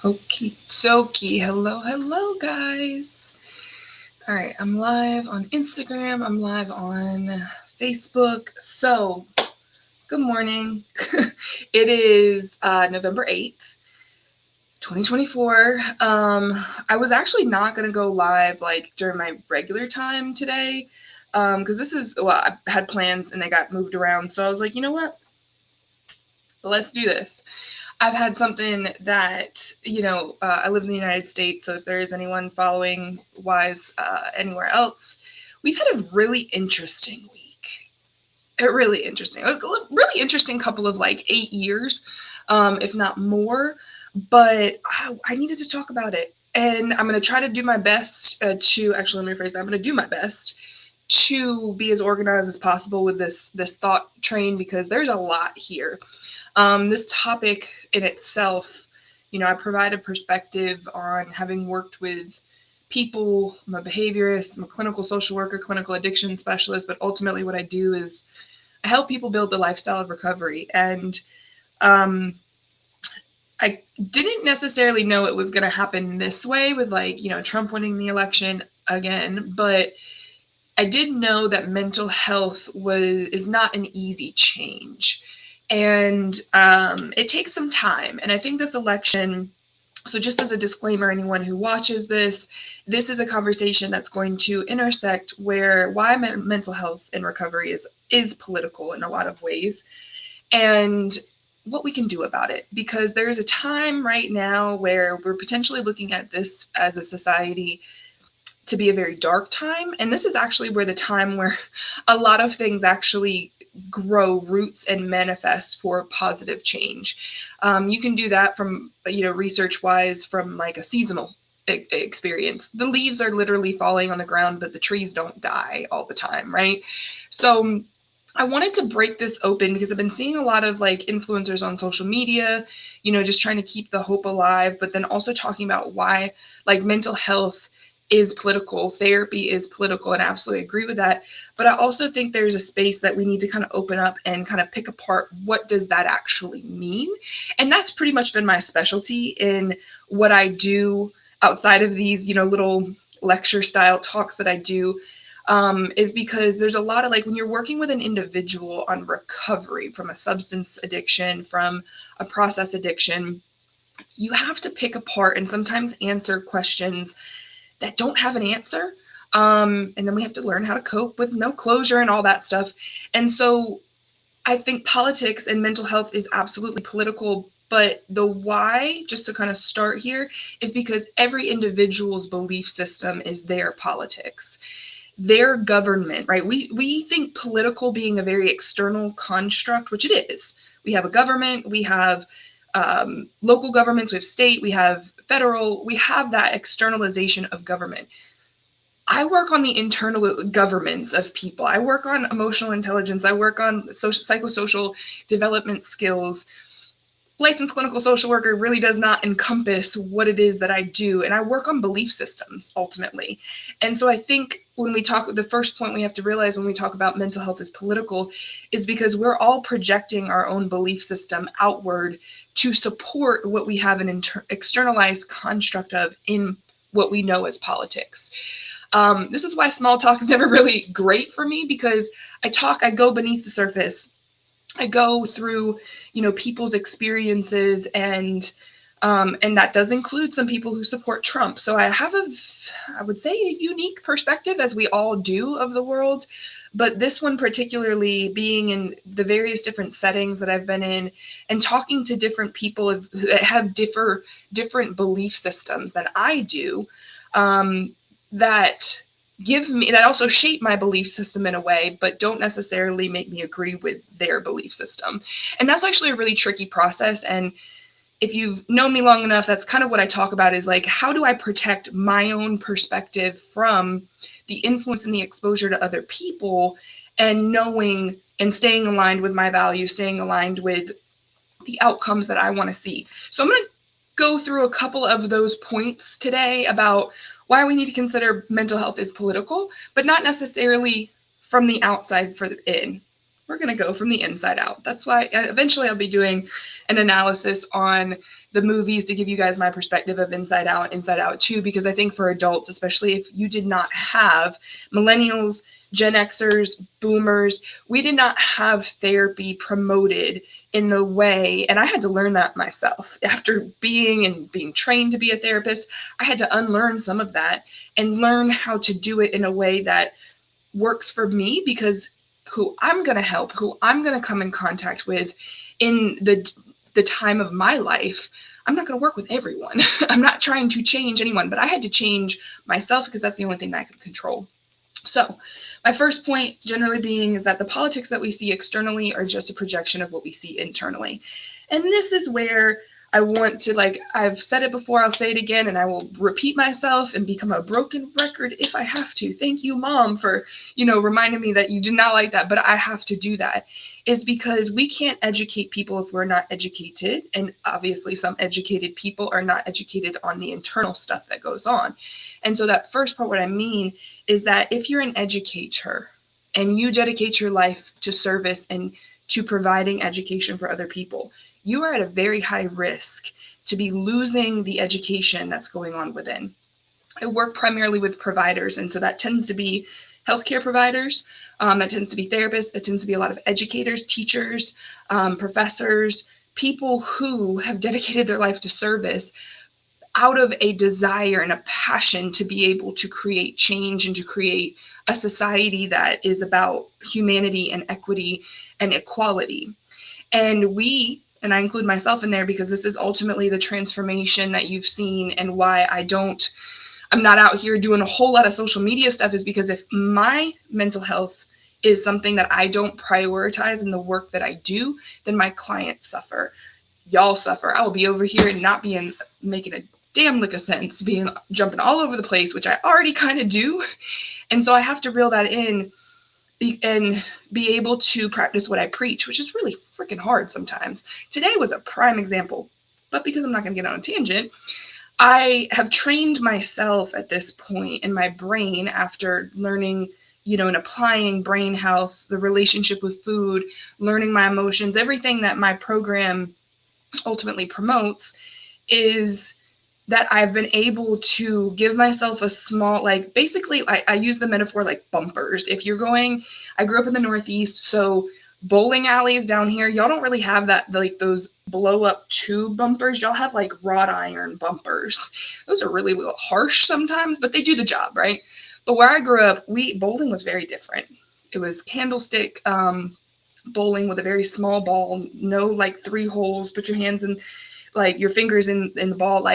Okie dokie. Hello, hello, guys. All right, I'm live on Instagram. I'm live on Facebook. So, good morning. It is November 8th, 2024. I was actually not going to go live like during my regular time today because I had plans and they got moved around. So, I was like, you know what? Let's do this. I've had something that, I live in the United States, so if there is anyone following Wise anywhere else, we've had a really interesting week. A really interesting couple of like 8 years, if not more. But I needed to talk about it. And I'm going to try to do my best let me rephrase that. I'm going to do my best to be as organized as possible with this thought train because there's a lot here. This topic in itself, I provide a perspective on having worked with people. I'm a behaviorist, I'm a clinical social worker, clinical addiction specialist, but ultimately what I do is I help people build the lifestyle of recovery. And um, I didn't necessarily know it was going to happen this way with Trump winning the election again, but I did know that mental health is not an easy change. And it takes some time. And I think this election, so just as a disclaimer, anyone who watches this is a conversation that's going to intersect why mental health and recovery is political in a lot of ways, and what we can do about it. Because there's a time right now where we're potentially looking at this as a society to be a very dark time. And this is actually where the time where a lot of things actually grow roots and manifest for positive change. You can do that from, research wise, from like a seasonal experience. The leaves are literally falling on the ground, but the trees don't die all the time, right? So I wanted to break this open because I've been seeing a lot of like influencers on social media, just trying to keep the hope alive, but then also talking about why like mental health is political, therapy is political, and I absolutely agree with that. But I also think there's a space that we need to kind of open up and kind of pick apart what does that actually mean. And that's pretty much been my specialty in what I do outside of these, little lecture style talks that I do. Is because there's a lot of like when you're working with an individual on recovery from a substance addiction, from a process addiction, you have to pick apart and sometimes answer questions that don't have an answer. And then we have to learn how to cope with no closure and all that stuff. And so I think politics and mental health is absolutely political. But the why, just to kind of start here, is because every individual's belief system is their politics, their government, right? We think political being a very external construct, which it is. We have a government, we have local governments, we have state, we have federal, we have that externalization of government. I work on the internal governments of people. I work on emotional intelligence. I work on psychosocial development skills. Licensed clinical social worker really does not encompass what it is that I do. And I work on belief systems ultimately. And so I think when we talk, the first point we have to realize when we talk about mental health is political is because we're all projecting our own belief system outward to support what we have an externalized construct of in what we know as politics. This is why small talk is never really great for me because I go beneath the surface. I go through, people's experiences and that does include some people who support Trump. So I have I would say, a unique perspective, as we all do, of the world. But this one particularly, being in the various different settings that I've been in and talking to different people that have different belief systems than I do, that also shape my belief system in a way, but don't necessarily make me agree with their belief system. And that's actually a really tricky process. And if you've known me long enough, that's kind of what I talk about is like, how do I protect my own perspective from the influence and the exposure to other people, and knowing and staying aligned with my values, staying aligned with the outcomes that I want to see. So I'm going to go through a couple of those points today about why we need to consider mental health as political, but not necessarily from the outside for the in. we're going to go from the inside out. That's why eventually I'll be doing an analysis on the movies to give you guys my perspective of Inside Out 2, because I think for adults, especially if you did not have millennials, Gen Xers, boomers, we did not have therapy promoted in the way, and I had to learn that myself. After being trained to be a therapist, I had to unlearn some of that and learn how to do it in a way that works for me, because who I'm going to help, who I'm going to come in contact with in the time of my life, I'm not going to work with everyone. I'm not trying to change anyone, but I had to change myself because that's the only thing that I could control. So my first point generally being is that the politics that we see externally are just a projection of what we see internally. And this is where I want to, like, I've said it before, I'll say it again, and I will repeat myself and become a broken record if I have to. Thank you, Mom, for, reminding me that you did not like that, but I have to do that, is because we can't educate people if we're not educated. And obviously some educated people are not educated on the internal stuff that goes on. And so that first part, what I mean is that if you're an educator and you dedicate your life to service and to providing education for other people, you are at a very high risk to be losing the education that's going on within. I work primarily with providers, and so that tends to be healthcare providers, that tends to be therapists, that tends to be a lot of educators, teachers, professors, people who have dedicated their life to service out of a desire and a passion to be able to create change and to create a society that is about humanity and equity and equality. And I include myself in there because this is ultimately the transformation that you've seen, and why I'm not out here doing a whole lot of social media stuff is because if my mental health is something that I don't prioritize in the work that I do, then my clients suffer. Y'all suffer. I will be over here and not making a damn lick of sense, jumping all over the place, which I already kind of do. And so I have to reel that in and be able to practice what I preach, which is really freaking hard sometimes. Today was a prime example, but because I'm not going to get on a tangent, I have trained myself at this point in my brain after learning, and applying brain health, the relationship with food, learning my emotions, everything that my program ultimately promotes, is that I've been able to give myself a small, basically I use the metaphor like bumpers. I grew up in the Northeast, so bowling alleys down here, y'all don't really have that, like those blow up tube bumpers. Y'all have like wrought iron bumpers. Those are really a little harsh sometimes, but they do the job, right? But where I grew up, bowling was very different. It was candlestick bowling with a very small ball, no like 3 holes, put your hands in, like your fingers in the ball,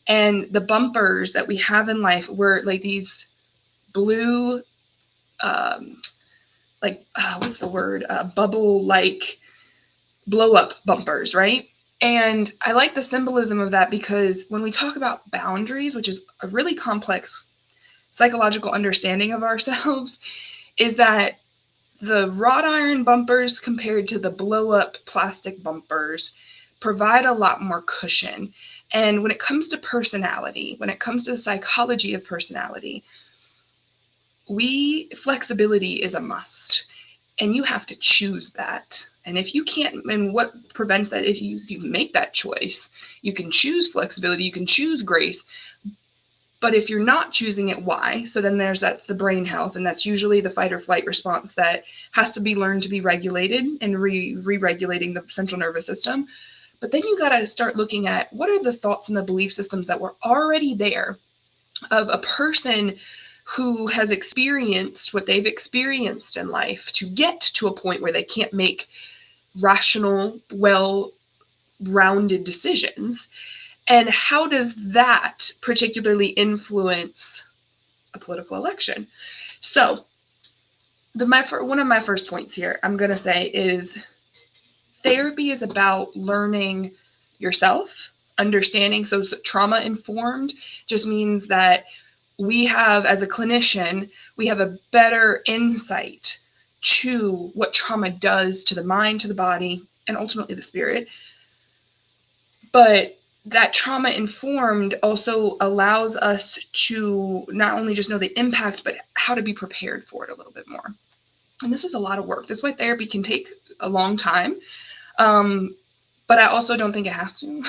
and the bumpers that we have in life were like these blue, what's the word? Bubble-like blow-up bumpers, right? And I like the symbolism of that because when we talk about boundaries, which is a really complex psychological understanding of ourselves, is that the wrought iron bumpers compared to the blow-up plastic bumpers provide a lot more cushion. And when it comes to personality, when it comes to the psychology of personality, flexibility is a must. And you have to choose that. And if you can't, and what prevents that, if you make that choice, you can choose flexibility, you can choose grace. But if you're not choosing it, why? So then that's the brain health, and that's usually the fight or flight response that has to be learned to be regulated and re-regulating the central nervous system. But then you got to start looking at what are the thoughts and the belief systems that were already there of a person who has experienced what they've experienced in life to get to a point where they can't make rational, well-rounded decisions. And how does that particularly influence a political election? So one of my first points here I'm going to say is therapy is about learning yourself, understanding. So trauma-informed just means that we have, as a clinician, we have a better insight to what trauma does to the mind, to the body, and ultimately the spirit. But that trauma-informed also allows us to not only just know the impact, but how to be prepared for it a little bit more. And this is a lot of work. This is why therapy can take a long time. But I also don't think it has to.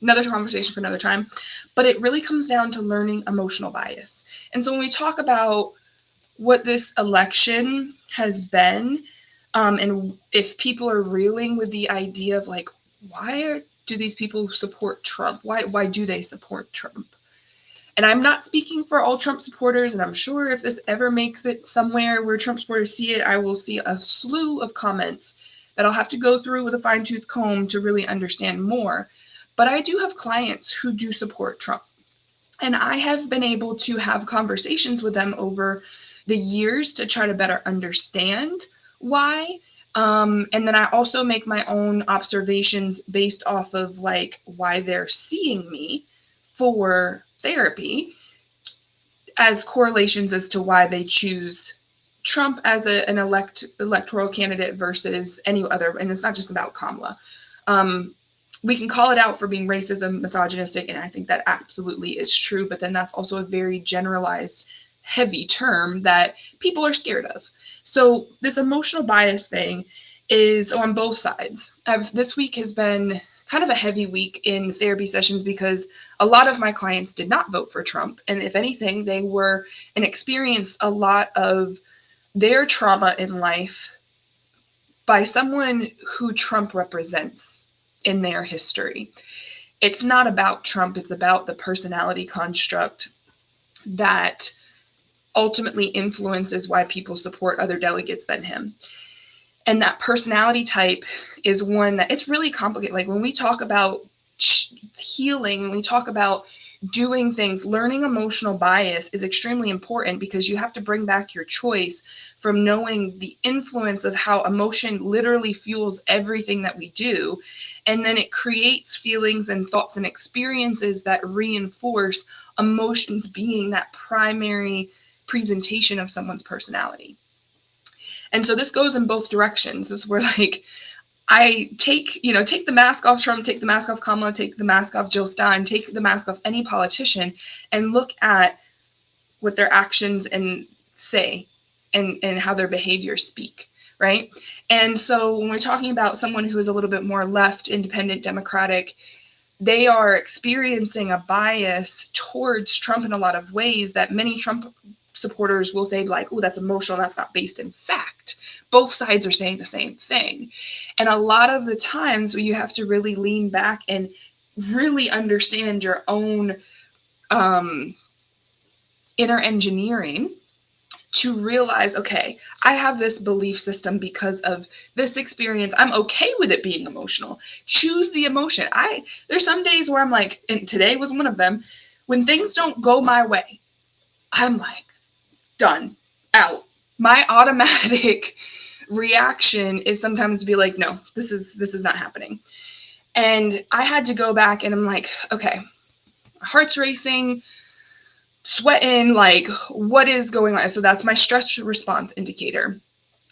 Another conversation for another time. But it really comes down to learning emotional bias. And so when we talk about what this election has been, and if people are reeling with the idea of like, do these people support Trump? Why do they support Trump? And I'm not speaking for all Trump supporters, and I'm sure if this ever makes it somewhere where Trump supporters see it, I will see a slew of comments that I'll have to go through with a fine-tooth comb to really understand more. But I do have clients who do support Trump. And I have been able to have conversations with them over the years to try to better understand why. And then I also make my own observations based off of like why they're seeing me for therapy as correlations as to why they choose Trump as an electoral candidate versus any other. And it's not just about Kamala. We can call it out for being racism, misogynistic, and I think that absolutely is true. But then that's also a very generalized, heavy term that people are scared of. So this emotional bias thing is on both sides. This week has been kind of a heavy week in therapy sessions because a lot of my clients did not vote for Trump. And if anything, they were and experienced a lot of their trauma in life by someone who Trump represents in their history. It's not about Trump, it's about the personality construct that ultimately influences why people support other delegates than him. And that personality type is one that it's really complicated. Like when we talk about healing, when we talk about doing things, learning emotional bias is extremely important because you have to bring back your choice from knowing the influence of how emotion literally fuels everything that we do. And then it creates feelings and thoughts and experiences that reinforce emotions being that primary presentation of someone's personality. And so this goes in both directions. This is where like I take the mask off Trump, take the mask off Kamala, take the mask off Jill Stein, take the mask off any politician and look at what their actions and say and how their behaviors speak, right? And so when we're talking about someone who is a little bit more left, independent, democratic, they are experiencing a bias towards Trump in a lot of ways that many Trump supporters will say like, oh, that's emotional, that's not based in fact. Both sides are saying the same thing. And a lot of the times you have to really lean back and really understand your own inner engineering to realize, okay, I have this belief system because of this experience. I'm okay with it being emotional. Choose the emotion. There's some days where I'm like, and today was one of them, when things don't go my way, I'm like, done, out. My automatic reaction is sometimes to be like, no, this is not happening. And I had to go back and I'm like, okay, heart's racing, sweating, like what is going on? So that's my stress response indicator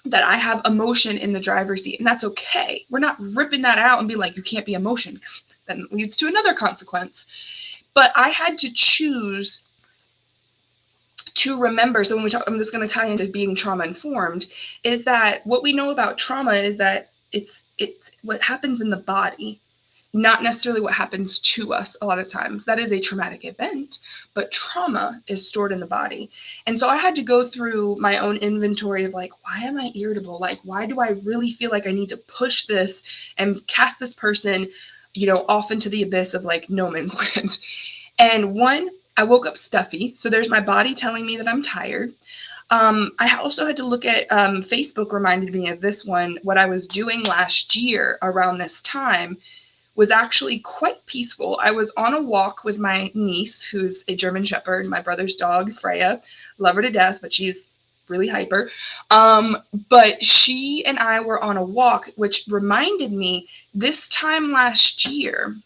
that I have emotion in the driver's seat, and that's okay. We're not ripping that out and be like, you can't be emotion, because then leads to another consequence. But I had to choose to remember. So when we talk, I'm just going to tie into being trauma informed, is that what we know about trauma is that it's what happens in the body, not necessarily what happens to us a lot of times. That is a traumatic event, but trauma is stored in the body. And so I had to go through my own inventory of like, why am I irritable? Like, why do I really feel like I need to push this and cast this person, off into the abyss of like no man's land? And one, I woke up stuffy. So there's my body telling me that I'm tired. I also had to look at, Facebook reminded me of this one. What I was doing last year around this time was actually quite peaceful. I was on a walk with my niece, who's a German Shepherd, my brother's dog, Freya. Love her to death, but she's really hyper. But she and I were on a walk, which reminded me this time last year,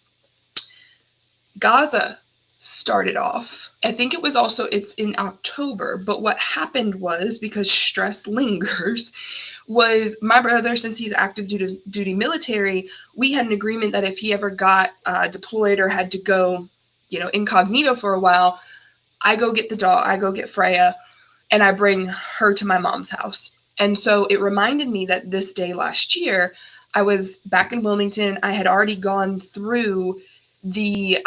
Gaza started off. I think it's in October, but what happened was, because stress lingers, was my brother, since he's active duty military, we had an agreement that if he ever got deployed or had to go, incognito for a while, I go get the dog, I go get Freya, and I bring her to my mom's house. And so it reminded me that this day last year, I was back in Wilmington. I had already gone through the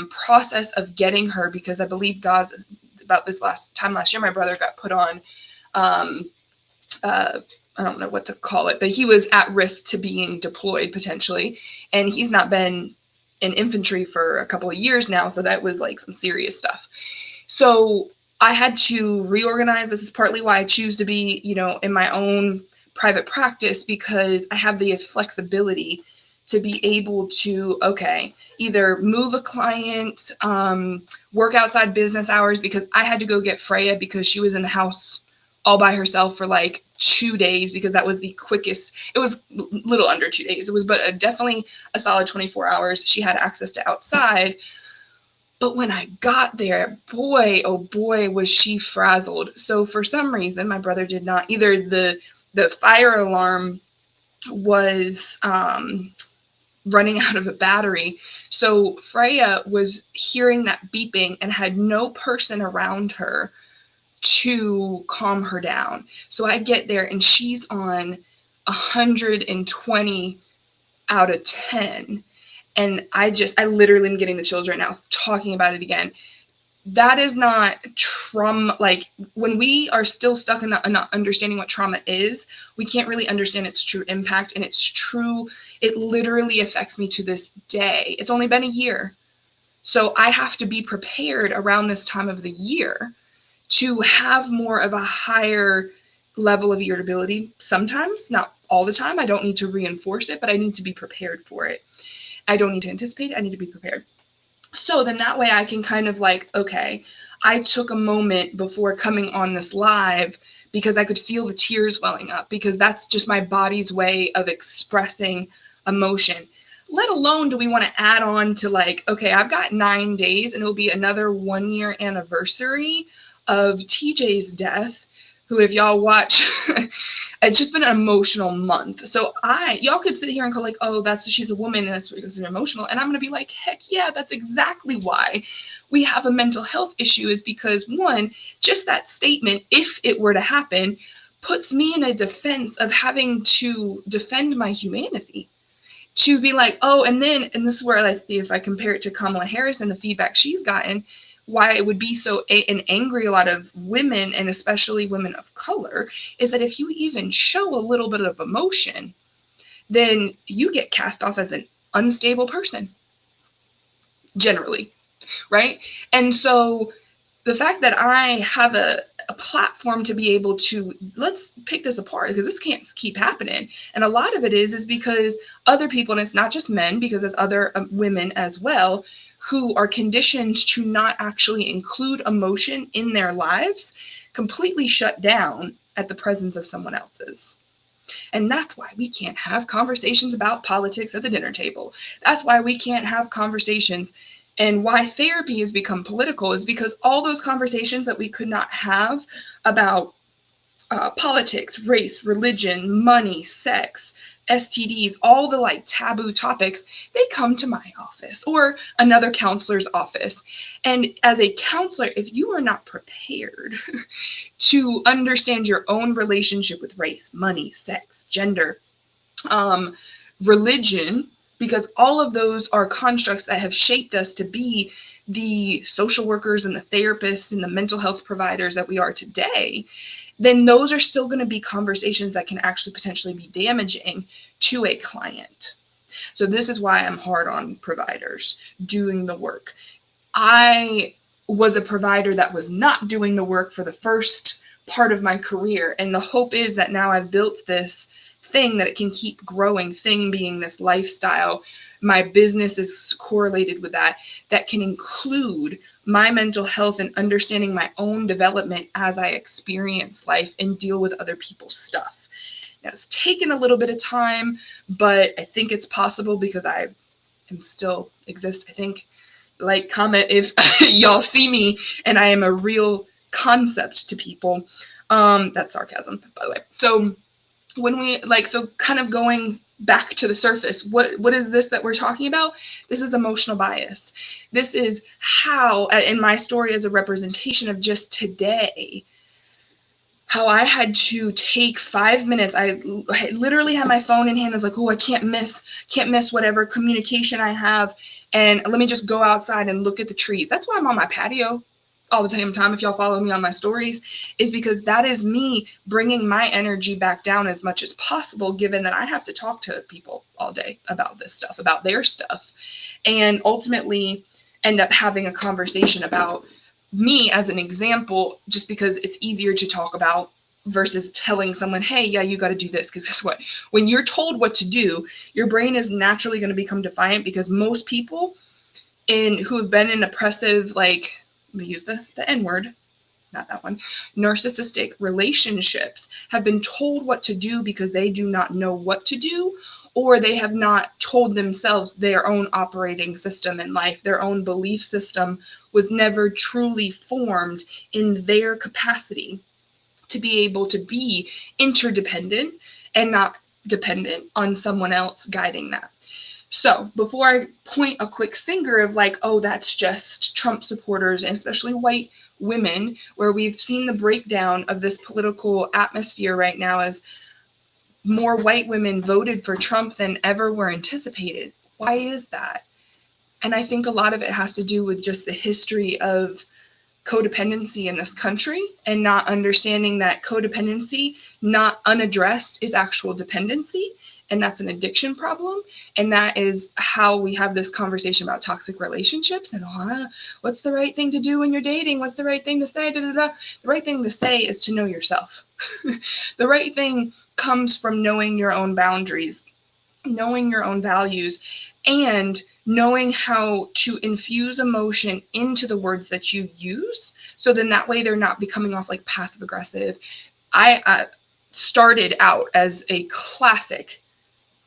process of getting her, because I believe God's about this last year, my brother got put on, I don't know what to call it, but he was at risk to being deployed potentially. And he's not been in infantry for a couple of years now. So that was like some serious stuff. So I had to reorganize. This is partly why I choose to be, in my own private practice, because I have the flexibility to be able to, okay, either move a client, work outside business hours, because I had to go get Freya because she was in the house all by herself for like 2 days, because that was the quickest. It was a little under 2 days. It was, but definitely a solid 24 hours. She had access to outside. But when I got there, boy, oh boy, was she frazzled. So for some reason, my brother did not, either the fire alarm was running out of a battery. So Freya was hearing that beeping and had no person around her to calm her down. So I get there and she's on 120 out of 10. And I literally am getting the chills right now talking about it again. That is not trauma. Like, when we are still stuck in not understanding what trauma is, we can't really understand its true impact. And it literally affects me to this day. It's only been a year. So I have to be prepared around this time of the year to have more of a higher level of irritability. Sometimes, not all the time. I don't need to reinforce it, but I need to be prepared for it. I don't need to anticipate it. I need to be prepared. So then that way I can kind of like, okay, I took a moment before coming on this live because I could feel the tears welling up, because that's just my body's way of expressing emotion. Let alone do we want to add on to like, okay, I've got 9 days and it'll be another 1-year anniversary of TJ's death, who, if y'all watch, it's just been an emotional month. So y'all could sit here and go like, oh, she's a woman and that's because they're emotional. And I'm going to be like, heck yeah, that's exactly why we have a mental health issue, is because, one, just that statement, if it were to happen, puts me in a defense of having to defend my humanity. To be like, oh, and this is where if I compare it to Kamala Harris and the feedback she's gotten, why it would be so angry a lot of women, and especially women of color, is that if you even show a little bit of emotion, then you get cast off as an unstable person, generally, right? And so the fact that I have a platform to be able to, let's pick this apart, because this can't keep happening. And a lot of it is because other people, and it's not just men, because there's other women as well, who are conditioned to not actually include emotion in their lives, completely shut down at the presence of someone else's. And that's why we can't have conversations about politics at the dinner table. That's why we can't have conversations. And why therapy has become political is because all those conversations that we could not have about politics, race, religion, money, sex, STDs, all the like taboo topics, they come to my office or another counselor's office. And as a counselor, if you are not prepared to understand your own relationship with race, money, sex, gender, religion, because all of those are constructs that have shaped us to be the social workers and the therapists and the mental health providers that we are today, then those are still going to be conversations that can actually potentially be damaging to a client. So this is why I'm hard on providers doing the work. I was a provider that was not doing the work for the first part of my career. And the hope is that now I've built this thing that it can keep growing, thing being this lifestyle. My business is correlated with that can include my mental health and understanding my own development as I experience life and deal with other people's stuff. Now, it's taken a little bit of time, but I think it's possible because I am still exist. I think, like, comment if y'all see me and I am a real concept to people. That's sarcasm, by the way. So when we kind of going back to the surface, what is this that we're talking about? This is emotional bias. This is how, in my story as a representation of just today, how I had to take 5 minutes. I literally had my phone in hand. I was like, oh, I can't miss whatever communication I have. And let me just go outside and look at the trees. That's why I'm on my patio all the time. If y'all follow me on my stories, is because that is me bringing my energy back down as much as possible, given that I have to talk to people all day about this stuff, about their stuff, and ultimately end up having a conversation about me as an example, just because it's easier to talk about versus telling someone, hey, yeah, you got to do this. Because guess what? When you're told what to do, your brain is naturally going to become defiant, because most people who have been in oppressive, like, let me use the N word, not that one, narcissistic relationships have been told what to do because they do not know what to do, or they have not told themselves their own operating system in life. Their own belief system was never truly formed in their capacity to be able to be interdependent and not dependent on someone else guiding that. So before I point a quick finger of like, oh, that's just Trump supporters, and especially white women, where we've seen the breakdown of this political atmosphere right now as more white women voted for Trump than ever were anticipated. Why is that? And I think a lot of it has to do with just the history of codependency in this country, and not understanding that codependency, not unaddressed, is actual dependency. And that's an addiction problem. And that is how we have this conversation about toxic relationships and what's the right thing to do when you're dating? What's the right thing to say? The right thing to say is to know yourself. The right thing comes from knowing your own boundaries, knowing your own values, and knowing how to infuse emotion into the words that you use. So then that way they're not becoming off like passive aggressive. I started out as a classic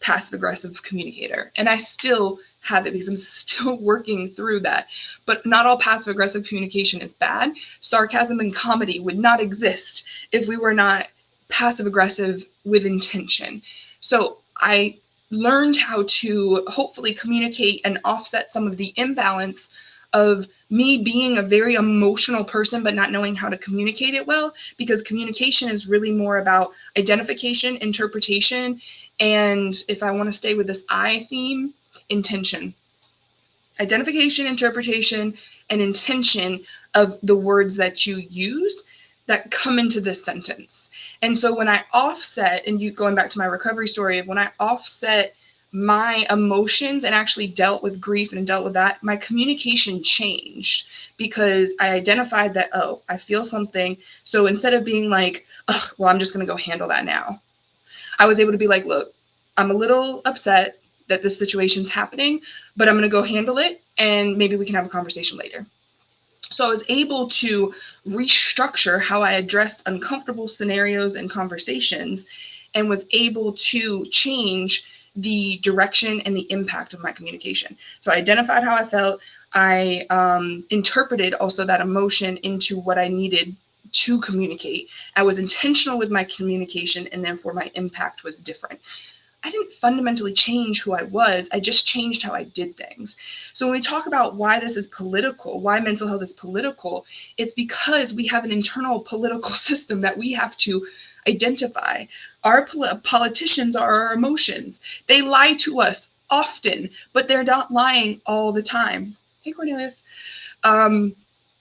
passive aggressive communicator, and I still have it because I'm still working through that. But not all passive aggressive communication is bad. Sarcasm and comedy would not exist if we were not passive aggressive with intention. So I learned how to hopefully communicate and offset some of the imbalance of me being a very emotional person but not knowing how to communicate it well, because communication is really more about identification, interpretation, and if I want to stay with this I theme, intention. Identification, interpretation, and intention of the words that you use that come into this sentence. And so when I offset, and you going back to my recovery story of when I offset my emotions and actually dealt with grief and dealt with that, my communication changed because I identified that, oh, I feel something. So instead of being like, oh, well, I'm just going to go handle that now, I was able to be like, look, I'm a little upset that this situation's happening, but I'm going to go handle it, and maybe we can have a conversation later. So I was able to restructure how I addressed uncomfortable scenarios and conversations, and was able to change the direction and the impact of my communication. So I identified how I felt. I interpreted also that emotion into what I needed to communicate. I was intentional with my communication, and therefore my impact was different. I didn't fundamentally change who I was. I just changed how I did things. So when we talk about why this is political, why mental health is political, it's because we have an internal political system that we have to identify. Our politicians are our emotions. They lie to us often, but they're not lying all the time. Hey, Cornelius.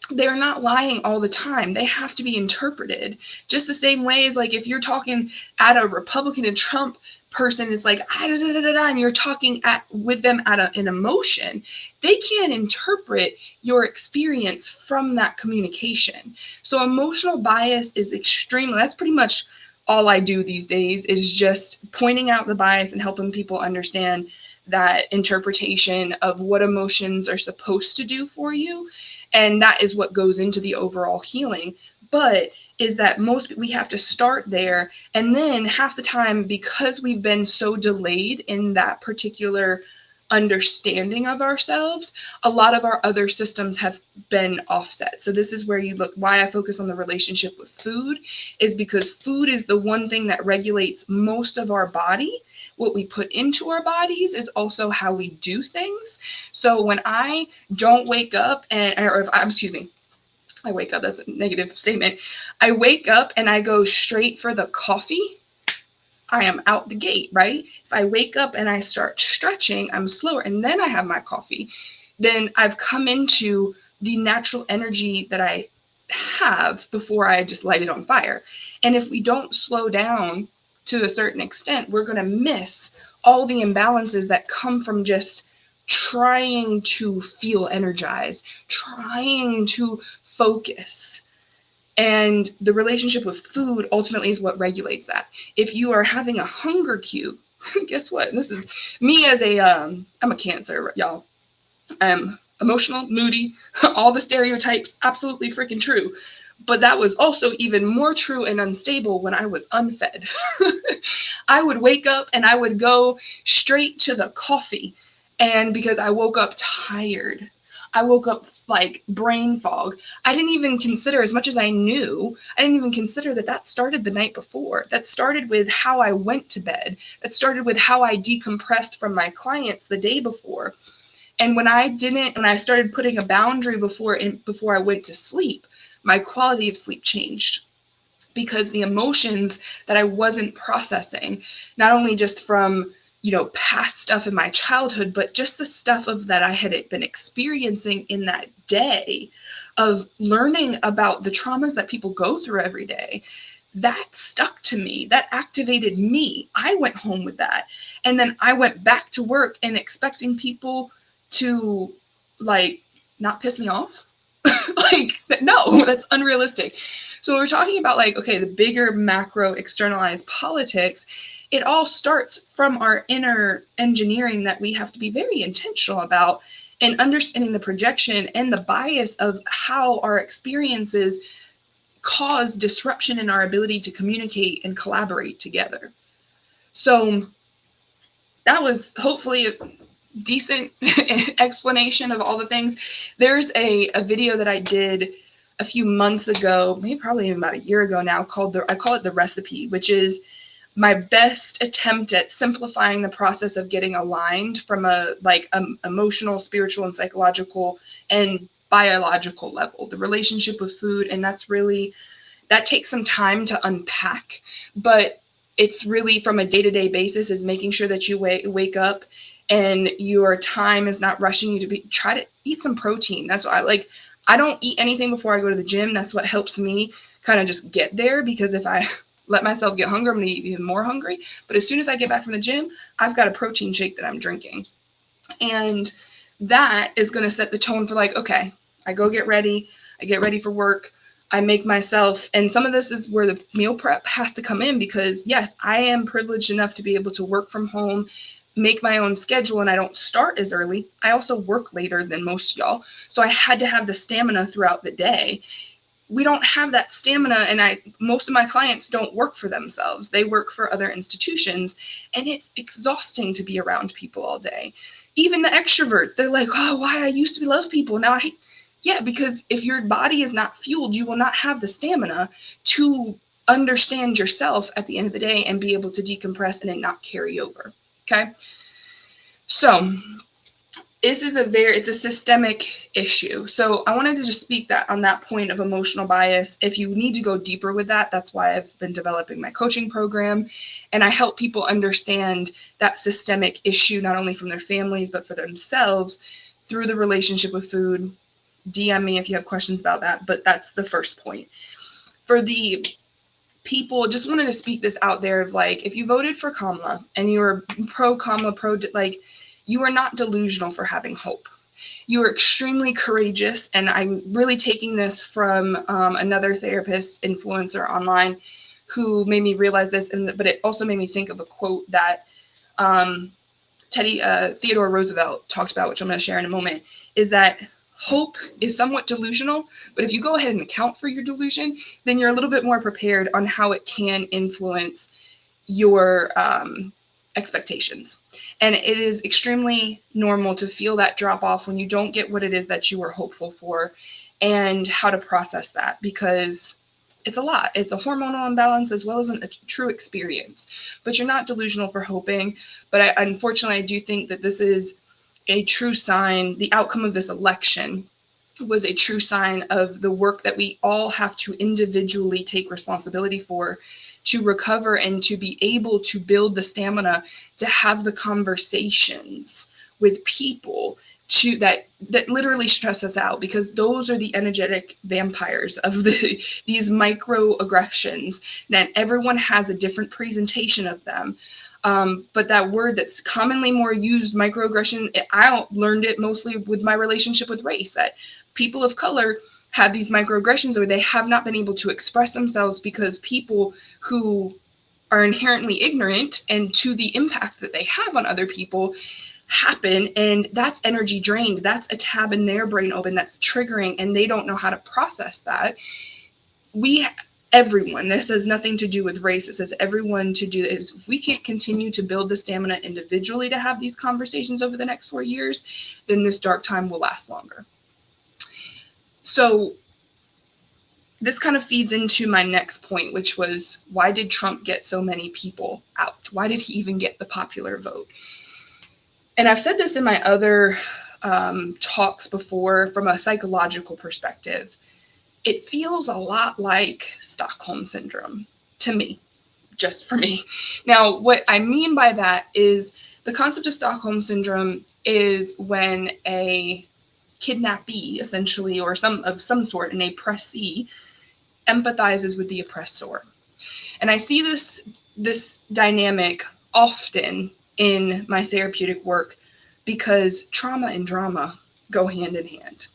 They're not lying all the time. They have to be interpreted. Just the same way as like if you're talking at a Republican and Trump person is like, and you're talking with them at an emotion, they can't interpret your experience from that communication. So emotional bias is that's pretty much all I do these days, is just pointing out the bias and helping people understand that interpretation of what emotions are supposed to do for you. And that is what goes into the overall healing. But is that we have to start there. And then half the time, because we've been so delayed in that particular understanding of ourselves, a lot of our other systems have been offset. So this is where you look, why I focus on the relationship with food, is because food is the one thing that regulates most of our body. What we put into our bodies is also how we do things. So when I don't wake up I wake up, that's a negative statement. I wake up and I go straight for the coffee, I am out the gate, right? If I wake up and I start stretching, I'm slower, and then I have my coffee, then I've come into the natural energy that I have before I just light it on fire. And if we don't slow down to a certain extent, we're going to miss all the imbalances that come from just trying to feel energized, trying to focus. And the relationship with food ultimately is what regulates that. If you are having a hunger cue, guess what? This is me as I'm a Cancer, y'all. I'm emotional, moody, all the stereotypes, absolutely freaking true. But that was also even more true and unstable when I was unfed. I would wake up and I would go straight to the coffee. And because I woke up tired, I woke up like brain fog. I didn't even consider, as much as I knew, I didn't even consider that started the night before. That started with how I went to bed. That started with how I decompressed from my clients the day before. And when I started putting a boundary before I went to sleep, my quality of sleep changed, because the emotions that I wasn't processing, not only just from, past stuff in my childhood, but just the stuff that I had been experiencing in that day of learning about the traumas that people go through every day, that stuck to me. That activated me. I went home with that. And then I went back to work and expecting people to not piss me off. No, that's unrealistic. So we're talking about the bigger macro externalized politics. It all starts from our inner engineering that we have to be very intentional about, and understanding the projection and the bias of how our experiences cause disruption in our ability to communicate and collaborate together. So that was hopefully a decent explanation of all the things. There's a video that I did a few months ago, maybe probably even about a year ago now, I call it the recipe, which is my best attempt at simplifying the process of getting aligned from a emotional, spiritual, and psychological and biological level, the relationship with food. And that takes some time to unpack, but it's really from a day-to-day basis is making sure that you wake up and your time is not rushing you to try to eat some protein. That's what I don't eat anything before I go to the gym. That's what helps me kind of just get there, because if I let myself get hungry, I'm going to get even more hungry. But as soon as I get back from the gym, I've got a protein shake that I'm drinking. And that is going to set the tone for okay, I go get ready. I get ready for work. I make myself, and some of this is where the meal prep has to come in, because yes, I am privileged enough to be able to work from home, make my own schedule, and I don't start as early. I also work later than most of y'all. So I had to have the stamina throughout the day. We don't have that stamina, and most of my clients don't work for themselves. They work for other institutions, and it's exhausting to be around people all day. Even the extroverts, they're like, oh, why I used to love people, now I hate. Yeah, because if your body is not fueled, you will not have the stamina to understand yourself at the end of the day and be able to decompress and it not carry over. Okay. So this is it's a systemic issue. So I wanted to just speak on that point of emotional bias. If you need to go deeper with that, that's why I've been developing my coaching program. And I help people understand that systemic issue, not only from their families, but for themselves through the relationship with food. DM me if you have questions about that, but that's the first point. For the people, just wanted to speak this out there of if you voted for Kamala and you were pro Kamala, you are not delusional for having hope. You are extremely courageous, and I'm really taking this from another therapist, influencer online, who made me realize this, but it also made me think of a quote that Theodore Roosevelt talked about, which I'm going to share in a moment, is that hope is somewhat delusional, but if you go ahead and account for your delusion, then you're a little bit more prepared on how it can influence your expectations. And it is extremely normal to feel that drop off when you don't get what it is that you were hopeful for, and how to process that, because it's a lot. It's a hormonal imbalance as well as a true experience. But you're not delusional for hoping. But unfortunately, I do think that this is a true sign, the outcome of this election was a true sign of the work that we all have to individually take responsibility for to recover and to be able to build the stamina to have the conversations with people to that literally stress us out, because those are the energetic vampires of these microaggressions. That everyone has a different presentation of them. But that word that's commonly more used, microaggression, I learned it mostly with my relationship with race, that people of color have these microaggressions where they have not been able to express themselves because people who are inherently ignorant and to the impact that they have on other people happen, and that's energy drained. That's a tab in their brain open that's triggering, and they don't know how to process that. Everyone, this has nothing to do with race, it says everyone to do this. If we can't continue to build the stamina individually to have these conversations over the next 4 years, then this dark time will last longer. So this kind of feeds into my next point, which was, why did Trump get so many people out? Why did he even get the popular vote? And I've said this in my other talks before from a psychological perspective. It feels a lot like Stockholm Syndrome to me, just for me. Now, what I mean by that is the concept of Stockholm Syndrome is when a kidnappee, essentially, or of some sort, an oppressee, empathizes with the oppressor. And I see this dynamic often in my therapeutic work because trauma and drama go hand in hand.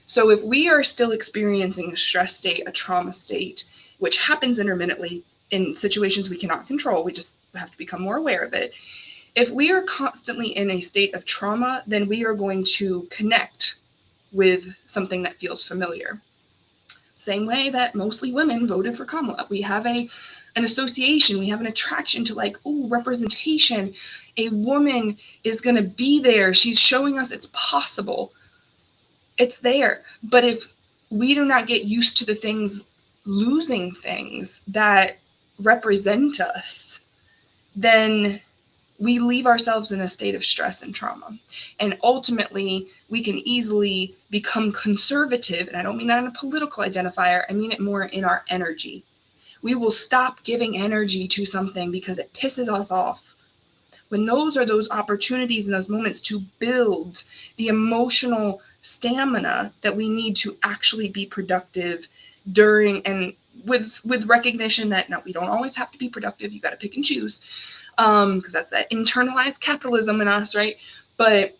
So if we are still experiencing a stress state, a trauma state, which happens intermittently in situations we cannot control, we just have to become more aware of it. If we are constantly in a state of trauma, then we are going to connect with something that feels familiar. Same way that mostly women voted for Kamala. We have an association, we have an attraction to representation. A woman is going to be there. She's showing us it's possible. It's there. But if we do not get used to the things, losing things that represent us, then we leave ourselves in a state of stress and trauma. And ultimately, we can easily become conservative. And I don't mean that in a political identifier. I mean it more in our energy. We will stop giving energy to something because it pisses us off. When those are those opportunities and those moments to build the emotional stamina that we need to actually be productive during, and with recognition that no, we don't always have to be productive. You got to pick and choose, because that's that internalized capitalism in us, right? But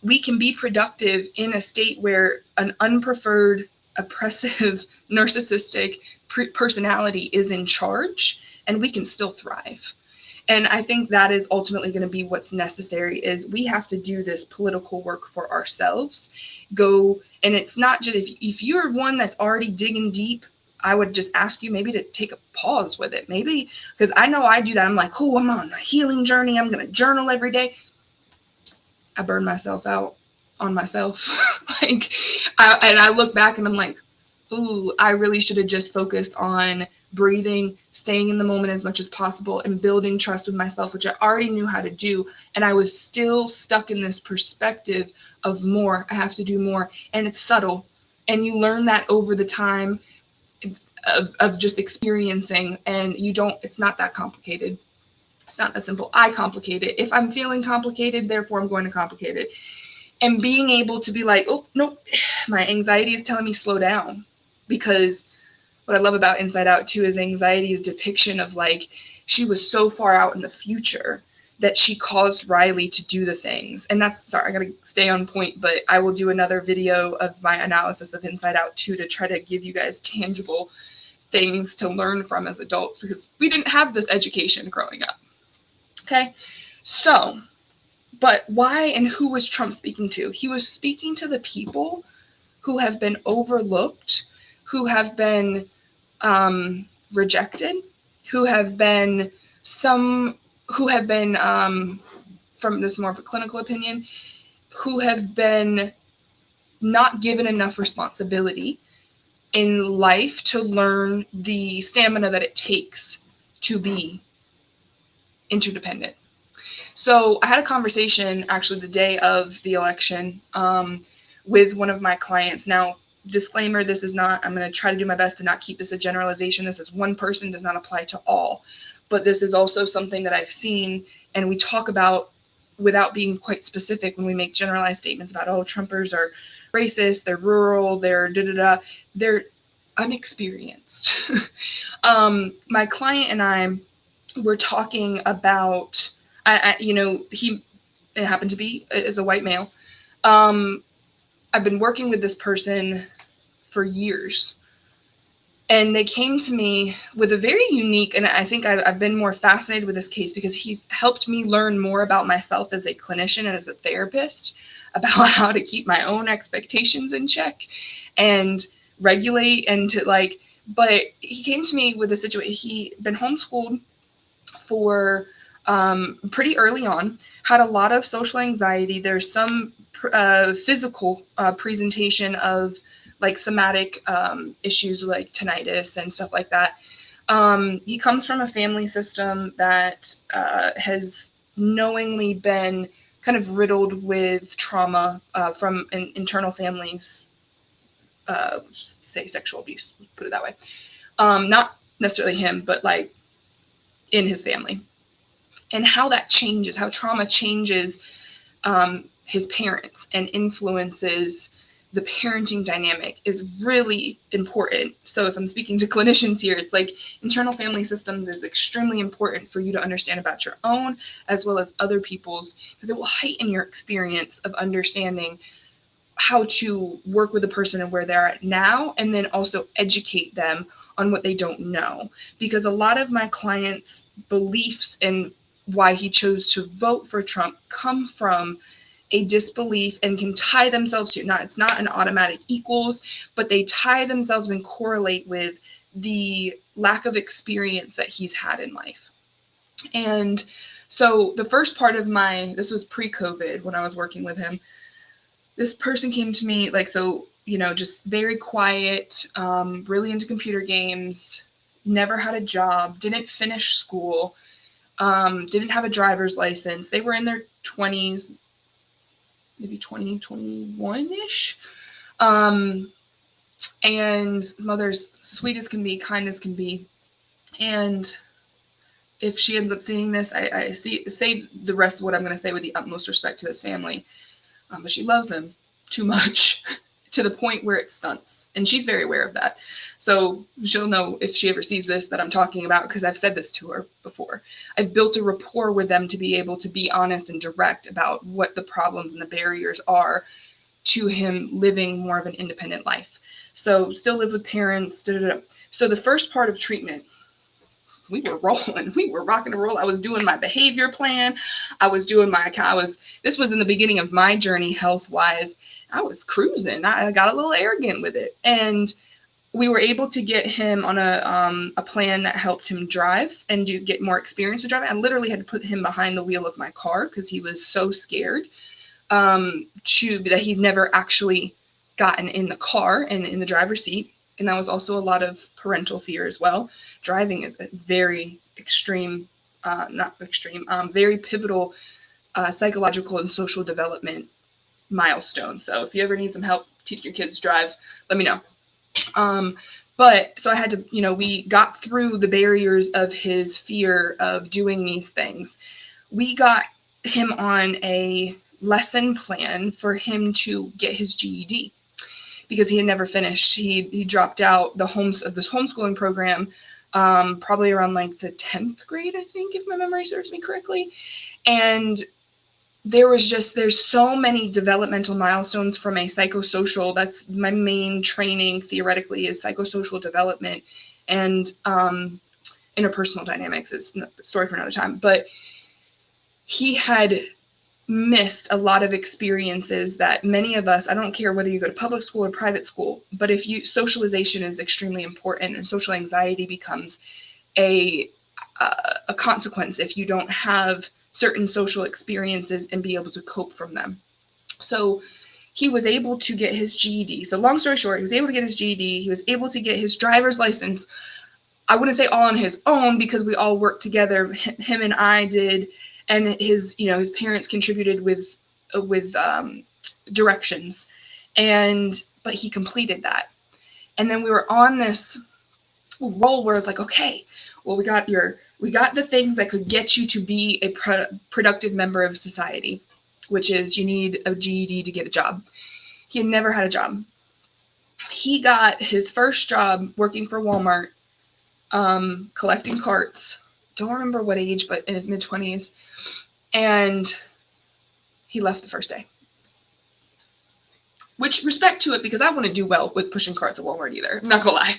we can be productive in a state where an unpreferred, oppressive, narcissistic personality is in charge, and we can still thrive. And I think that is ultimately going to be what's necessary, is we have to do this political work for ourselves. And it's not just, if you're one that's already digging deep, I would just ask you maybe to take a pause with it. Maybe, because I know I do that. I'm like, I'm on my healing journey. I'm going to journal every day. I burn myself out on myself. And I look back and I'm like, I really should have just focused on breathing, staying in the moment as much as possible, and building trust with myself, which I already knew how to do. And I was still stuck in this perspective of more. I have to do more. And it's subtle. And you learn that over the time of just experiencing, and it's not that complicated. It's not that simple. I complicate it. If I'm feeling complicated, therefore I'm going to complicate it. And being able to be like, oh, nope, my anxiety is telling me slow down. Because what I love about Inside Out too is anxiety's depiction of she was so far out in the future that she caused Riley to do the things. And sorry, I gotta stay on point, but I will do another video of my analysis of Inside Out too, to try to give you guys tangible things to learn from as adults, because we didn't have this education growing up. Okay, so, but why and who was Trump speaking to? He was speaking to the people who have been overlooked, who have been rejected, who have been from this more of a clinical opinion, who have been not given enough responsibility in life to learn the stamina that it takes to be interdependent. So I had a conversation actually the day of the election with one of my clients. Now, disclaimer, this is not, I'm going to try to do my best to not keep this a generalization. This is one person, does not apply to all. But this is also something that I've seen and we talk about without being quite specific when we make generalized statements about, oh, Trumpers are racist, they're rural, they're da-da-da. They're unexperienced. My client and I were talking about, it happened to be, is a white male. I've been working with this person for years. And they came to me with a very unique, and I think I've been more fascinated with this case because he's helped me learn more about myself as a clinician and as a therapist, about how to keep my own expectations in check and regulate and to but he came to me with a situation. He'd been homeschooled for pretty early on, had a lot of social anxiety. There's some physical presentation of somatic issues like tinnitus and stuff like that. He comes from a family system that has knowingly been kind of riddled with trauma from internal families, say sexual abuse, put it that way. Not necessarily him, but in his family. And how that changes, how trauma changes his parents and influences the parenting dynamic is really important. So if I'm speaking to clinicians here, it's internal family systems is extremely important for you to understand about your own as well as other people's, because it will heighten your experience of understanding how to work with a person and where they're at now, and then also educate them on what they don't know. Because a lot of my clients' beliefs and why he chose to vote for Trump come from a disbelief and can tie themselves to, it's not an automatic equals, but they tie themselves and correlate with the lack of experience that he's had in life. And so the first part of this was pre-COVID when I was working with him. This person came to me just very quiet, really into computer games, never had a job, didn't finish school, didn't have a driver's license. They were in their 20s, maybe 20, 21-ish. And mother's sweet as can be, kind as can be. And if she ends up seeing this, I say the rest of what I'm going to say with the utmost respect to this family. But she loves them too much to the point where it stunts. And she's very aware of that. So she'll know if she ever sees this that I'm talking about, because I've said this to her before. I've built a rapport with them to be able to be honest and direct about what the problems and the barriers are to him living more of an independent life. So still live with parents. So the first part of treatment, we were rolling. We were rocking and roll. I was doing my behavior plan. This was in the beginning of my journey health-wise. I was cruising. I got a little arrogant with it. And we were able to get him on a plan that helped him drive and get more experience with driving. I literally had to put him behind the wheel of my car because he was so scared that he'd never actually gotten in the car and in the driver's seat. And that was also a lot of parental fear as well. Driving is a very very pivotal psychological and social development milestone. So if you ever need some help teaching your kids to drive, let me know. But so I had to, we got through the barriers of his fear of doing these things. We got him on a lesson plan for him to get his GED. Because he had never finished. He dropped out of this homeschooling program probably around the 10th grade, I think, if my memory serves me correctly. And there's so many developmental milestones from a psychosocial, that's my main training theoretically, is psychosocial development and interpersonal dynamics. It's a story for another time. But he had missed a lot of experiences that many of us, I don't care whether you go to public school or private school, but socialization is extremely important, and social anxiety becomes a consequence if you don't have certain social experiences and be able to cope from them. So he was able to get his GED. So long story short, he was able to get his GED. He was able to get his driver's license. I wouldn't say all on his own, because we all worked together. Him and I did. And his parents contributed with directions. But he completed that. And then we were on this role where it's like, okay, well, we got the things that could get you to be a productive member of society, which is you need a GED to get a job. He had never had a job. He got his first job working for Walmart, collecting carts. Don't remember what age, but in his mid-20s. And he left the first day. Which, respect to it, because I wouldn't do well with pushing carts at Walmart either. I'm not gonna lie.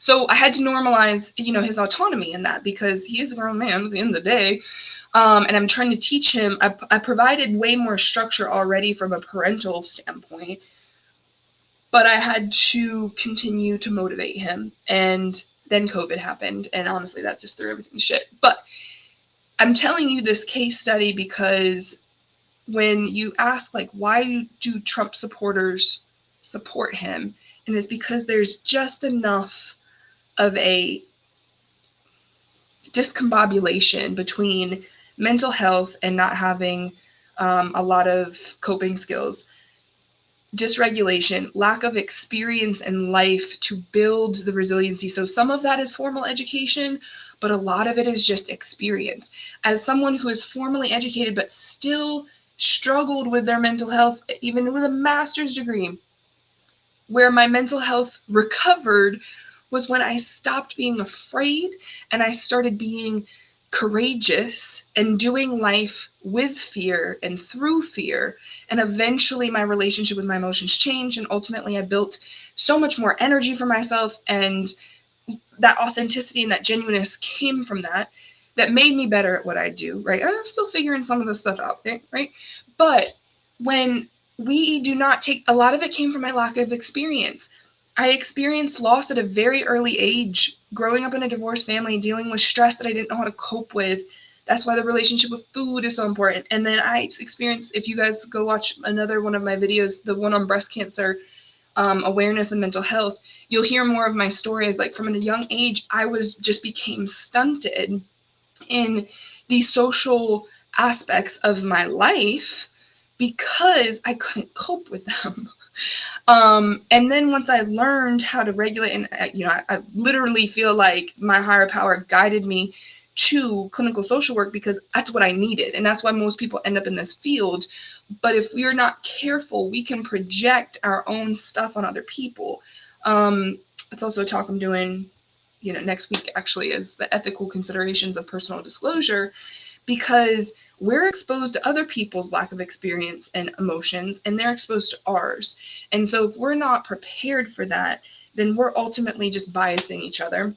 So I had to normalize, his autonomy in that, because he is a grown man at the end of the day. And I'm trying to teach him. I provided way more structure already from a parental standpoint, but I had to continue to motivate him. And then COVID happened, and honestly, that just threw everything to shit. But I'm telling you this case study because when you ask, like, why do Trump supporters support him? And it's because there's just enough of a discombobulation between mental health and not having a lot of coping skills, dysregulation, lack of experience in life to build the resiliency. So some of that is formal education, but a lot of it is just experience. As someone who is formally educated but still struggled with their mental health, even with a master's degree, where my mental health recovered was when I stopped being afraid and I started being courageous and doing life with fear and through fear. And eventually my relationship with my emotions changed, and ultimately I built so much more energy for myself, and that authenticity and that genuineness came from that made me better at what I do, right? I'm still figuring some of this stuff out, right? But when we do not take, a lot of it came from my lack of experience. I experienced loss at a very early age, growing up in a divorced family, dealing with stress that I didn't know how to cope with. That's why the relationship with food is so important. And then I experienced, if you guys go watch another one of my videos, the one on breast cancer, awareness and mental health, you'll hear more of my stories. Like, from a young age, I became stunted in the social aspects of my life because I couldn't cope with them. And then once I learned how to regulate, and I literally feel like my higher power guided me to clinical social work because that's what I needed. And that's why most people end up in this field. But if we are not careful, we can project our own stuff on other people. It's also a talk I'm doing, next week actually, is the ethical considerations of personal disclosure, because we're exposed to other people's lack of experience and emotions, and they're exposed to ours. And so if we're not prepared for that, then we're ultimately just biasing each other.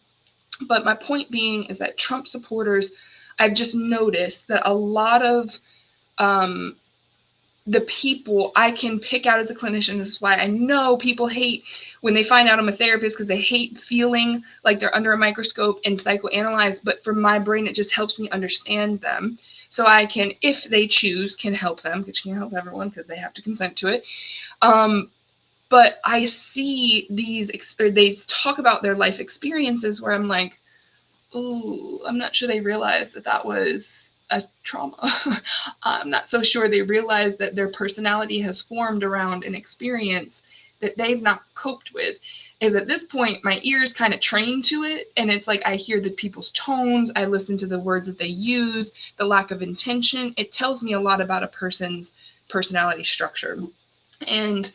But my point being is that Trump supporters, I've just noticed that a lot of the people I can pick out as a clinician, this is why I know people hate when they find out I'm a therapist, because they hate feeling like they're under a microscope and psychoanalyzed. But for my brain, it just helps me understand them. So I can, if they choose, can help them, which can help everyone because they have to consent to it. But I see they talk about their life experiences where I'm like, ooh, I'm not sure they realized that was a trauma. I'm not so sure they realize that their personality has formed around an experience that they've not coped with. Is at this point, my ears kind of trained to it. And it's like, I hear the people's tones. I listen to the words that they use, the lack of intention. It tells me a lot about a person's personality structure. And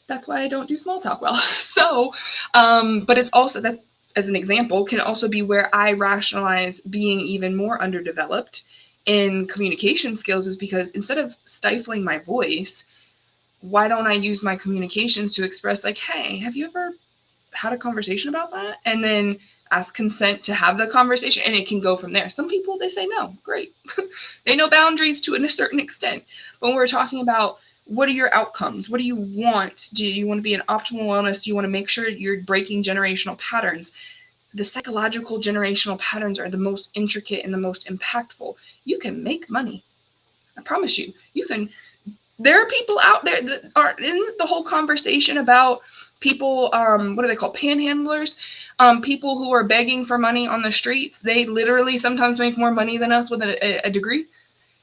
that's why I don't do small talk well. So, but it's also, that's, as an example, can also be where I rationalize being even more underdeveloped in communication skills, is because instead of stifling my voice, why don't I use my communications to express, like, hey, have you ever had a conversation about that? And then ask consent to have the conversation, and it can go from there. Some people, they say no, great. They know boundaries to a certain extent. But when we're talking about, what are your outcomes? What do you want? Do you want to be in optimal wellness? Do you want to make sure you're breaking generational patterns? The psychological generational patterns are the most intricate and the most impactful. You can make money. I promise you. You can. There are people out there that are in the whole conversation about people, what are they called? Panhandlers. People who are begging for money on the streets. They literally sometimes make more money than us with a degree.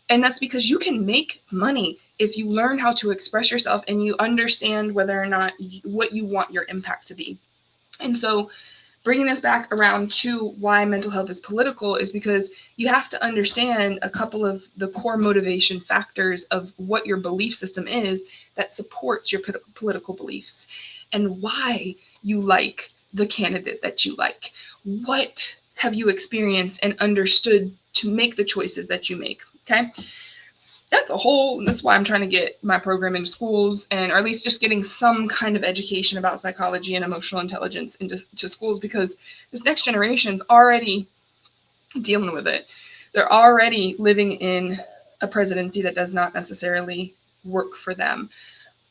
And that's because you can make money if you learn how to express yourself and you understand whether or not what you want your impact to be. And so bringing this back around to why mental health is political is because you have to understand a couple of the core motivation factors of what your belief system is that supports your political beliefs and why you like the candidate that you like. What have you experienced and understood to make the choices that you make? Okay. That's why I'm trying to get my program into schools, and or at least just getting some kind of education about psychology and emotional intelligence into schools, because this next generation's already dealing with it. They're already living in a presidency that does not necessarily work for them.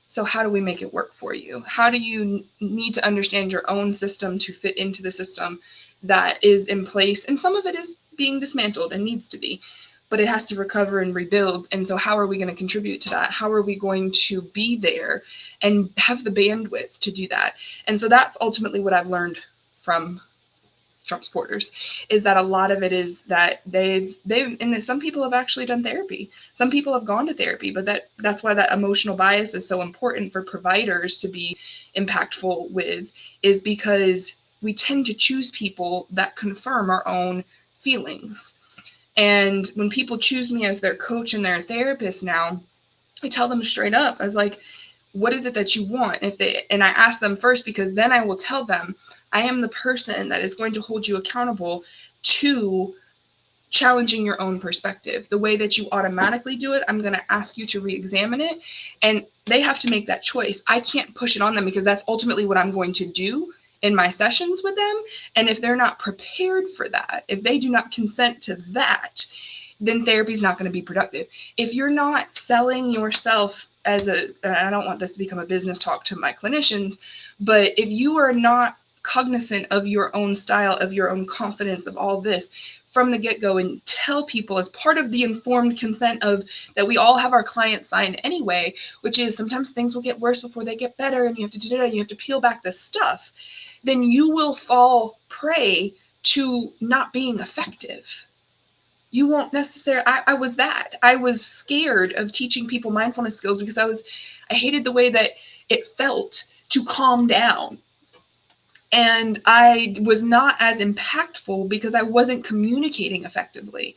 So how do we make it work for you? How do you need to understand your own system to fit into the system that is in place? And some of it is being dismantled and needs to be, but it has to recover and rebuild. And so how are we going to contribute to that? How are we going to be there and have the bandwidth to do that? And so that's ultimately what I've learned from Trump supporters, is that a lot of it is that they've and some people have actually done therapy. Some people have gone to therapy, but that's why that emotional bias is so important for providers to be impactful with, is because we tend to choose people that confirm our own feelings. And when people choose me as their coach and their therapist now, I tell them straight up, I was like, what is it that you want? And I ask them first, because then I will tell them, I am the person that is going to hold you accountable to challenging your own perspective. The way that you automatically do it, I'm going to ask you to re-examine it, and they have to make that choice. I can't push it on them, because that's ultimately what I'm going to do in my sessions with them. And if they're not prepared for that, if they do not consent to that, then therapy is not going to be productive. If you're not selling yourself as I don't want this to become a business talk to my clinicians, but if you are not cognizant of your own style, of your own confidence, of all this from the get-go, and tell people as part of the informed consent of that we all have our clients sign anyway, which is sometimes things will get worse before they get better, and you have to do that, you have to peel back this stuff, then you will fall prey to not being effective. You won't necessarily, I was scared of teaching people mindfulness skills because I hated the way that it felt to calm down. And I was not as impactful because I wasn't communicating effectively.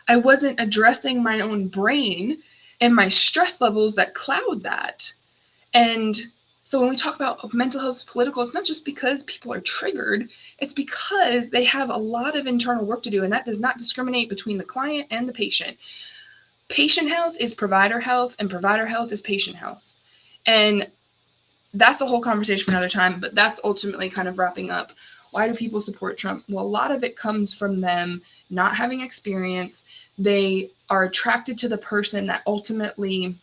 I wasn't addressing my own brain and my stress levels that cloud that. And so when we talk about mental health political, it's not just because people are triggered, it's because they have a lot of internal work to do, and that does not discriminate between the client and the patient. Patient health is provider health, and provider health is patient health. And that's a whole conversation for another time, but that's ultimately kind of wrapping up. Why do people support Trump? Well, a lot of it comes from them not having experience. They are attracted to the person that ultimately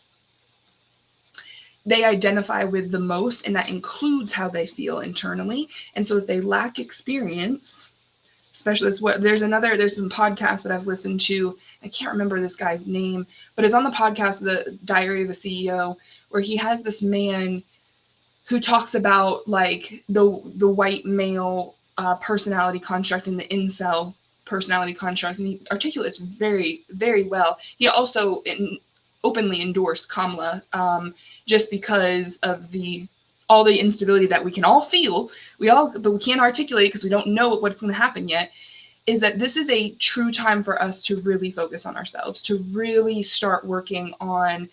they identify with the most, and that includes how they feel internally. And so if they lack experience, especially there's some podcasts that I've listened to, I can't remember this guy's name, but it's on the podcast, The Diary of a CEO, where he has this man who talks about like the white male personality construct and the incel personality constructs, and he articulates very, very well. He also openly endorsed Kamala just because of all the instability that we can all feel, but we can't articulate because we don't know what's going to happen yet, is that this is a true time for us to really focus on ourselves, to really start working on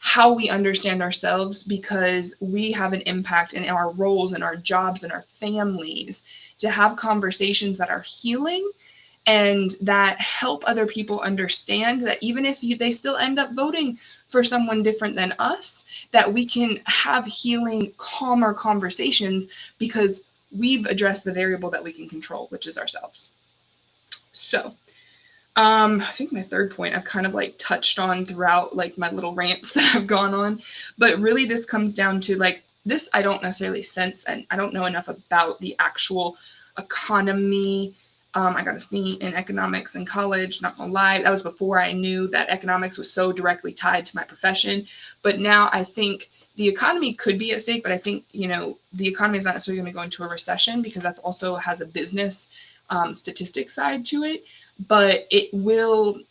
how we understand ourselves, because we have an impact in our roles and our jobs and our families to have conversations that are healing and that help other people understand that even if they still end up voting for someone different than us, that we can have healing, calmer conversations because we've addressed the variable that we can control, which is ourselves. So I think my third point I've kind of like touched on throughout like my little rants that I've gone on, but really this comes down to like this, I don't necessarily sense, and I don't know enough about the actual economy. I got a C in economics in college, not gonna lie. That was before I knew that economics was so directly tied to my profession. But now I think the economy could be at stake, but I think, the economy is not necessarily going to go into a recession because that's also has a business statistic side to it, but it will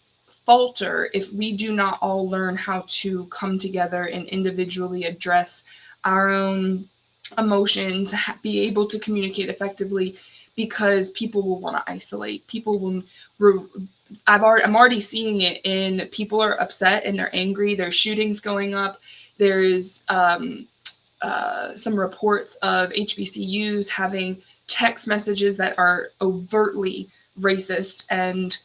falter if we do not all learn how to come together and individually address our own emotions, be able to communicate effectively, because people will want to isolate. People will. I'm already seeing it in people are upset and they're angry. There's shootings going up. There's some reports of HBCUs having text messages that are overtly racist, and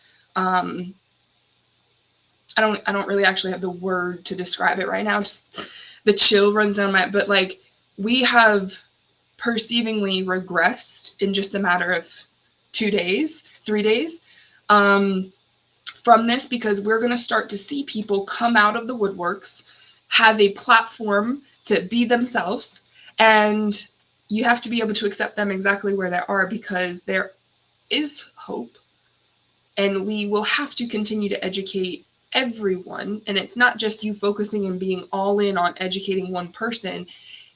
I don't really actually have the word to describe it right now. Just the chill runs down my, but like, we have perceivingly regressed in just a matter of 2 days, 3 days, from this, because we're going to start to see people come out of the woodworks, have a platform to be themselves, and you have to be able to accept them exactly where they are, because there is hope, and we will have to continue to educate everyone. And it's not just you focusing and being all in on educating one person.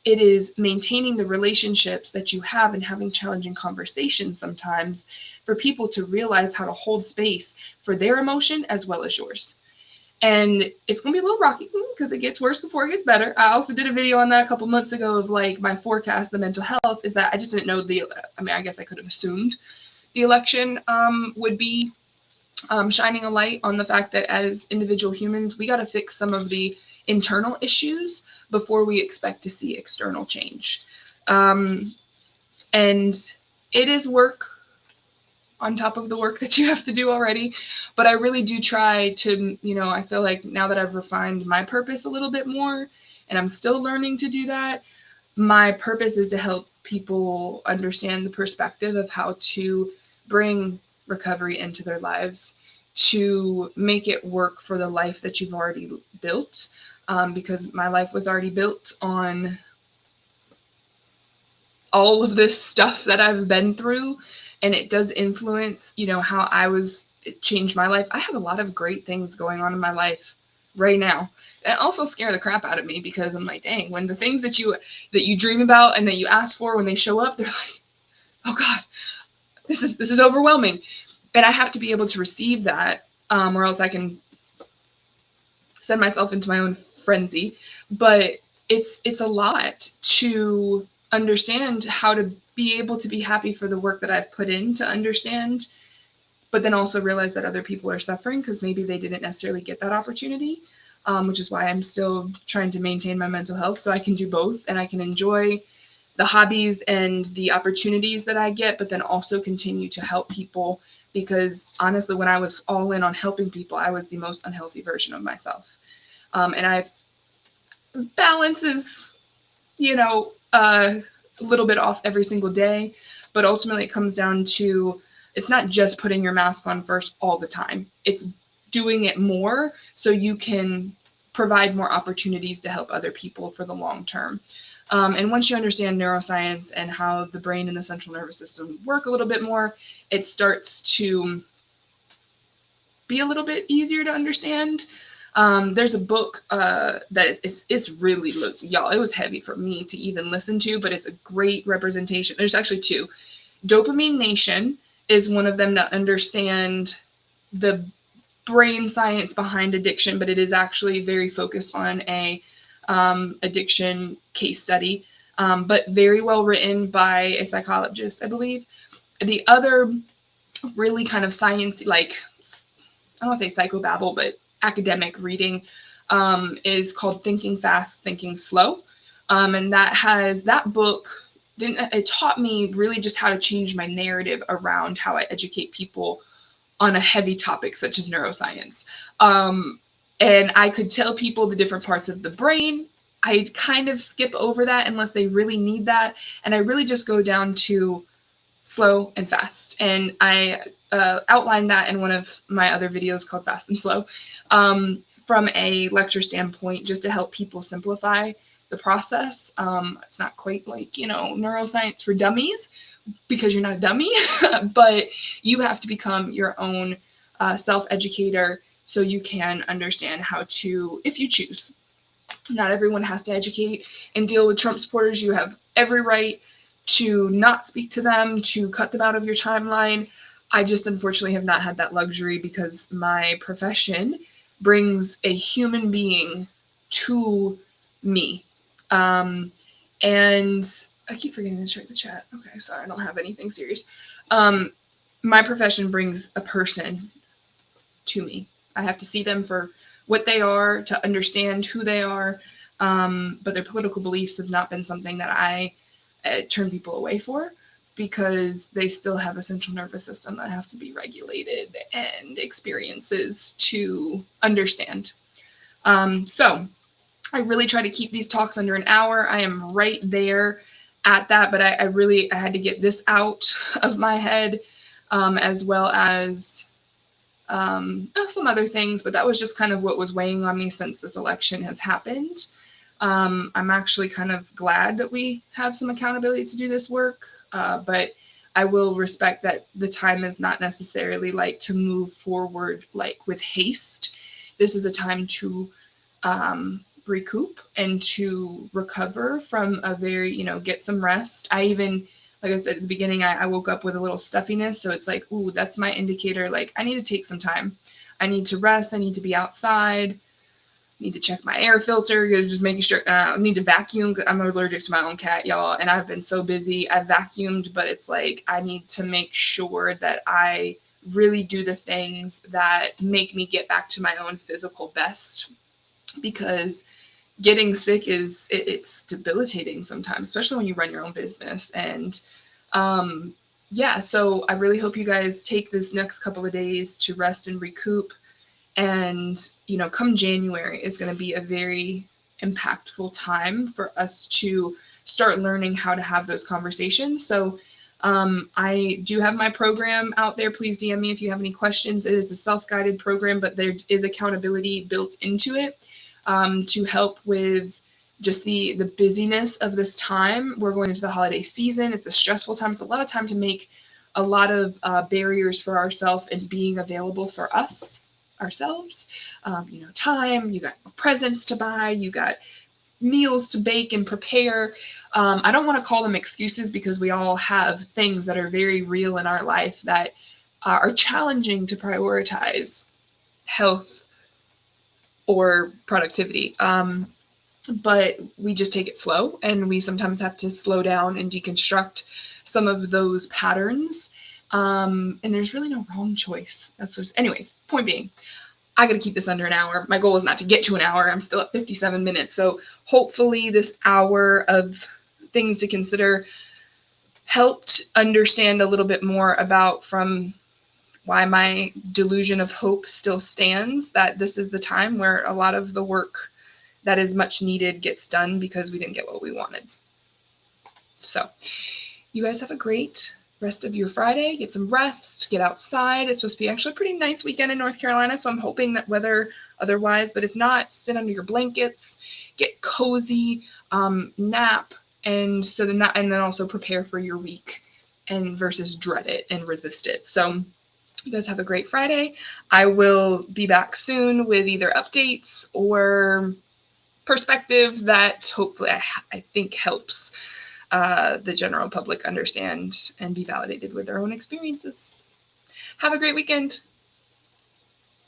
It is maintaining the relationships that you have and having challenging conversations sometimes for people to realize how to hold space for their emotion as well as yours. And it's going to be a little rocky because it gets worse before it gets better. I also did a video on that a couple months ago of like my forecast, the mental health, is that I just didn't know I guess I could have assumed the election would be shining a light on the fact that as individual humans, we got to fix some of the internal issues before we expect to see external change. And it is work on top of the work that you have to do already. But I really do try to, I feel like now that I've refined my purpose a little bit more, and I'm still learning to do that, my purpose is to help people understand the perspective of how to bring recovery into their lives, to make it work for the life that you've already built. Because my life was already built on all of this stuff that I've been through, and it does influence, how it changed my life. I have a lot of great things going on in my life right now that also scare the crap out of me, because I'm like, dang, when the things that you dream about and that you ask for, when they show up, they're like, oh God, this is overwhelming. And I have to be able to receive that, or else I can send myself into my own frenzy. But it's a lot to understand how to be able to be happy for the work that I've put in to understand, but then also realize that other people are suffering because maybe they didn't necessarily get that opportunity, which is why I'm still trying to maintain my mental health so I can do both and I can enjoy the hobbies and the opportunities that I get, but then also continue to help people. Because honestly, when I was all in on helping people, I was the most unhealthy version of myself. And balance is, a little bit off every single day, but ultimately it comes down to, it's not just putting your mask on first all the time. It's doing it more so you can provide more opportunities to help other people for the long term. And once you understand neuroscience and how the brain and the central nervous system work a little bit more, it starts to be a little bit easier to understand. There's a book that it's really, y'all, it was heavy for me to even listen to, but it's a great representation. There's actually two. Dopamine Nation is one of them that understand the brain science behind addiction, but it is actually very focused on a addiction case study, but very well written by a psychologist, I believe. The other really kind of science, like, I don't want to say psychobabble, but academic reading is called Thinking Fast, Thinking Slow. And that book, it taught me really just how to change my narrative around how I educate people on a heavy topic such as neuroscience. And I could tell people the different parts of the brain. I kind of skip over that unless they really need that. And I really just go down to slow and fast. And I outlined that in one of my other videos called Fast and Slow, from a lecture standpoint, just to help people simplify the process. It's not quite like, neuroscience for dummies, because you're not a dummy, but you have to become your own self-educator so you can understand how to, if you choose. Not everyone has to educate and deal with Trump supporters. You have every right to not speak to them, to cut them out of your timeline. I just unfortunately have not had that luxury because my profession brings a human being to me. And I keep forgetting to check the chat. Okay, sorry, I don't have anything serious. My profession brings a person to me. I have to see them for what they are, to understand who they are. But their political beliefs have not been something that I turn people away for, because they still have a central nervous system that has to be regulated and experiences to understand. So I really try to keep these talks under an hour. I am right there at that, but I had to get this out of my head, as well as some other things, but that was just kind of what was weighing on me since this election has happened. I'm actually kind of glad that we have some accountability to do this work, but I will respect that the time is not necessarily like to move forward like with haste. This is a time to recoup and to recover from a very, get some rest. I even, like I said at the beginning, I woke up with a little stuffiness. So it's like, ooh, that's my indicator. Like, I need to take some time. I need to rest. I need to be outside. Need to check my air filter, because just making sure. I need to vacuum. I'm allergic to my own cat, y'all, and I've been so busy. I've vacuumed, but it's like I need to make sure that I really do the things that make me get back to my own physical best, because getting sick it's debilitating sometimes, especially when you run your own business. And so I really hope you guys take this next couple of days to rest and recoup. And, come January is going to be a very impactful time for us to start learning how to have those conversations. So I do have my program out there. Please DM me if you have any questions. It is a self-guided program, but there is accountability built into it to help with just the busyness of this time. We're going into the holiday season. It's a stressful time. It's a lot of time to make a lot of barriers for ourselves and being available for ourselves. Time, you got presents to buy, you got meals to bake and prepare. I don't want to call them excuses, because we all have things that are very real in our life that are challenging to prioritize health or productivity. But we just take it slow, and we sometimes have to slow down and deconstruct some of those patterns. And there's really no wrong choice. Anyways, point being, I got to keep this under an hour. My goal is not to get to an hour. I'm still at 57 minutes. So hopefully this hour of things to consider helped understand a little bit more about from why my delusion of hope still stands, that this is the time where a lot of the work that is much needed gets done, because we didn't get what we wanted. So you guys have a great rest of your Friday. Get some rest, get outside. It's supposed to be actually a pretty nice weekend in North Carolina, so I'm hoping that weather otherwise, but if not, sit under your blankets, get cozy, nap, and then also prepare for your week, and versus dread it and resist it. So you guys have a great Friday. I will be back soon with either updates or perspective that hopefully I think helps the general public understand and be validated with their own experiences. Have a great weekend.